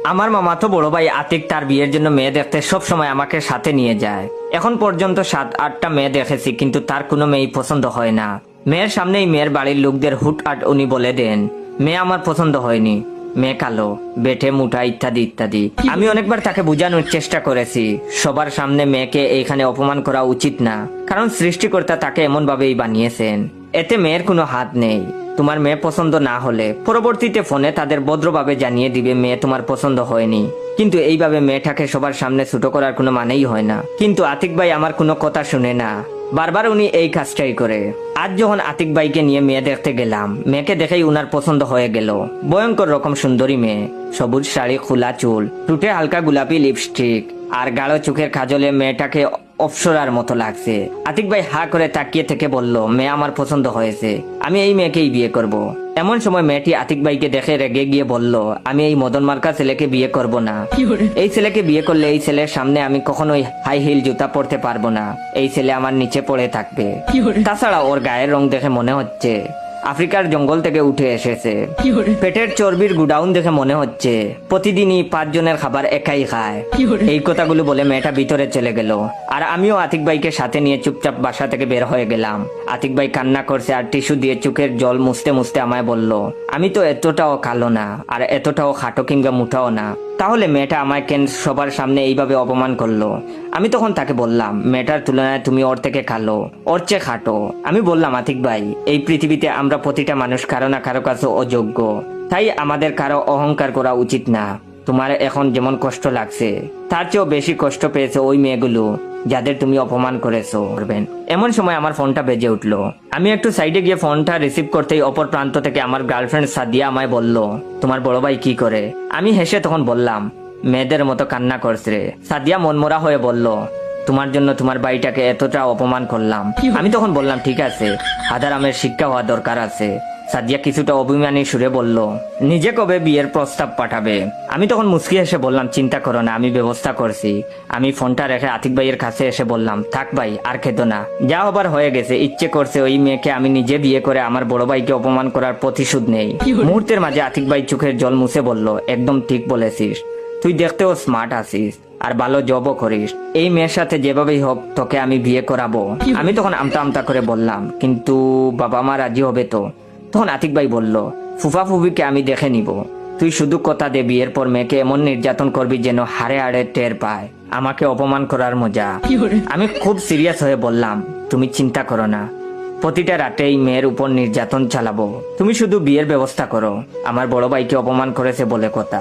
আমার মামাতো বড় ভাই আতিক তার বিয়ের জন্য মেয়ে দেখতে সব সময় আমাকে সাথে নিয়ে যায়। এখন পর্যন্ত 7-8টা মেয়ে দেখেছি, কিন্তু তার কোনো মেয়ে পছন্দ হয় না। মেয়ের সামনেই মেয়ের বাড়ির লোকদের হুটহাট উনি বলে দেন, মেয়ে আমার পছন্দ হয়নি, মেয়ে কালো, বেটে মুটা, ইত্যাদি ইত্যাদি। আমি অনেকবার তাকে বোঝানোর চেষ্টা করেছি সবার সামনে মেয়েকে এইখানে অপমান করা উচিত না, কারণ সৃষ্টিকর্তা তাকে এমন ভাবেই বানিয়েছেন, এতে মেয়ের কোনো হাত নেই। তোমার মেয়ে পছন্দ না হলে পরবর্তীতে ফোনে তাদের ভদ্রভাবে জানিয়ে দিবে মেয়ে তোমার পছন্দ হয়নি, কিন্তু এইভাবে মেয়েটাকে সবার সামনে ছোট করার কোনো মানেই হয় না। কিন্তু আতিক ভাই আমার কোনো কথা শুনে না, বারবার উনি এই কাজটাই করে। আজ যখন আতিক ভাইকে নিয়ে মেয়ে দেখতে গেলাম, মেয়েকে দেখেই উনার পছন্দ হয়ে গেল। ভয়ঙ্কর রকম সুন্দরী মেয়ে, সবুজ শাড়ি, খোলা চুল, ঠোঁটে হালকা গোলাপি লিপস্টিক আর গাঢ় চোখের কাজলে মেয়েটাকে অপ্সরার মতো লাগছে। আতিক ভাই হা করে তাকিয়ে থেকে বলল, মেয়ে আমার পছন্দ হয়েছে, আমি এই মেয়েকেই বিয়ে করব। এমন সময় মেয়েটি আতিক ভাইকে দেখে রেগে গিয়ে বলল, আমি এই মদন মার্কা ছেলেকে বিয়ে করব না। এই ছেলেকে বিয়ে করলে এই ছেলের সামনে আমি কখনোই হাই হিল জুতা পরতে পারবো না। এই ছেলে আমার নিচে পড়ে থাকবে। তাছাড়া ওর গায়ের রং দেখে মনে হচ্ছে আফ্রিকার জঙ্গল থেকে উঠে এসেছে। পেটের চর্বির গুডাউন দেখে মনে হচ্ছে প্রতিদিনই 5 জনের খাবার একাই খায়। এই কথাগুলো বলে মেয়েটা ভিতরে চলে গেল, আর আমিও আতিক ভাইকে সাথে নিয়ে চুপচাপ বাসা থেকে বের হয়ে গেলাম। আতিক ভাই কান্না করছে আর টিস্যু দিয়ে চোখের জল মুছতে মুছতে আমায় বলল, আমি তো এতটাও কালো না, আর এতটাও খাটো কিংবা মুঠাও না, তাহলে মেয়েটা আমায় কেন সবার সামনে এইভাবে অপমান করলো? আমি তখন তাকে বললাম, মেয়েটার তুলনায় তুমি ওর থেকে কালো, ওর চেয়ে খাটো। আমি বললাম, আতিক ভাই, এই পৃথিবীতে আমরা প্রতিটা মানুষ কারো না কারো কাছে অযোগ্য, তাই আমাদের কারো অহংকার করা উচিত না। তোমার এখন যেমন কষ্ট লাগছে, তার চেয়েও বেশি কষ্ট পেয়েছে ওই মেয়েগুলো যাদের তুমি অপমান করেছো। এমন সময় আমার ফোনটা বেজে উঠলো। আমি একটু সাইডে গিয়ে ফোনটা রিসিভ করতেই অপর প্রান্ত থেকে আমার গার্লফ্রেন্ড সাদিয়া আমায় বলল, তোমার বড় ভাই কি করে? আমি হেসে তখন বললাম, মেয়েদের মতো কান্না করছে। সাদিয়া মনমরা হয়ে বলল, তোমার জন্য তোমার ভাইটাকে এতটা অপমান করলাম। আমি তখন বললাম, ঠিক আছে, হাদারামের শিক্ষা হওয়া দরকার আছে। সাদিয়া কিছুটা অভিমানী সুরে বলল, নিজে কবে বিয়ের প্রস্তাব পাঠাবে? আমি তখন মুস্কি হেসে বললাম, চিন্তা করো না, আমি ব্যবস্থা করছি। আমি ফোনটা রেখে আতিক ভাইয়ের কাছে এসে বললাম, থাক ভাই, আর খেতো না, যা হবার হয়ে গেছে। ইচ্ছে করছে ওই মেয়েকে আমি নিজে বিয়ে করে আমার বড় ভাইকে অপমান করার প্রতিশোধ নেই। মুহূর্তের মাঝে আতিক ভাই চোখের জল মুছে বলল, একদম ঠিক বলেছিস, তুই দেখতেও স্মার্ট আছিস আর ভালো জবও করিস। এই মেয়ের সাথে যেভাবেই হোক তোকে আমি বিয়ে করাবো। আমি তখন আমতা আমতা করে বললাম, কিন্তু বাবা মা রাজি হবে তো? তখন আতিক ভাই বলল, ফুফা ফুফিকে আমি দেখে নিব, তুই শুধু কথা দে বিয়ের পর মেয়েকে এমন নির্যাতন করবি যেন হাড়ে হাড়ে টের পায় আমাকে অপমান করার মজা। আমি খুব সিরিয়াস হয়ে বললাম, তুমি চিন্তা করো না, প্রতিটা রাতে এই মেয়ের উপর নির্যাতন চালাবো, তুমি শুধু বিয়ের ব্যবস্থা করো। আমার বড় ভাইকে অপমান করেছে বলে কথা।